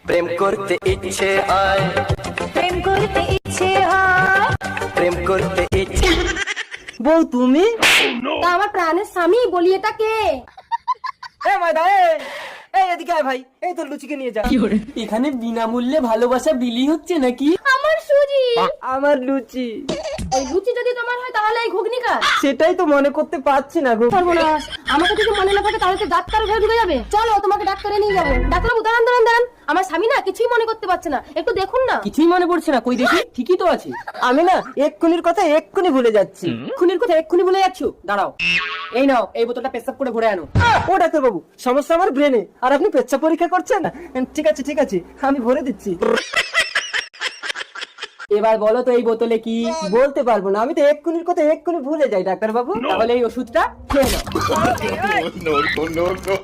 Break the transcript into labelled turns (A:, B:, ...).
A: প্রেম করতে ইচ্ছে হয়,
B: প্রেম করতে ইচ্ছে হয়।
A: প্রেম করতে ইচ্ছে।
C: বউ তুমি?
B: তা আমার প্রাণের স্বামী, বলি এটা কে?
C: এ মাইদা, এই এদিকে আয় ভাই, এই তোর লুচিকে নিয়ে যা। এখানে বিনামূল্যে ভালোবাসা বিলি হচ্ছে নাকি?
B: আমার সুজি।
C: আমার লুচি।
B: ওই লুচি যদি তোমার হয় তাহলে এই ঘুগনি কার?
C: সেটাই তো মনে করতে পারছি না গো।
B: সর্বনাশ, আমাকে যদি মনে না থাকে তাহলে তো ডাক্তারের ঘরে ঢুকে যাবে। চলো তোমাকে ডাক্তারে নিয়ে যাবো। ডাক্তারবাবু দাঁড়ান দাঁড়ান দাঁড়ান, আমার স্বামী না কিছুই মনে করতে পারছে না, একটু দেখুন না।
C: কিছুই মনে পড়ছে না? কই দেখি, ঠিকই তো আছে। আমি না এক্ষুনির কথা এক্ষুনি ভুলে যাচ্ছি।
B: খুনির কথা এক্ষুনি বলে যাচ্ছ? দাঁড়াও, এই নাও, এই বোতলটা পেশাব করে ভরে আনো।
C: ও ডাক্তার বাবু, সমস্যা আমার ব্রেনে, আর আপনি পেচ্ছা পরীক্ষা করছেন? ঠিক আছে ঠিক আছে, আমি ভরে দিচ্ছি।
B: এবার বলো তো এই বোতলে কি?
C: বলতে পারবো না, আমি তো এক্ষুনির কথা এক্ষুনি ভুলে যাই ডাক্তার বাবু।
B: তাহলে এই ওষুধটা খেয়ে নাও।
A: No, no, no, no.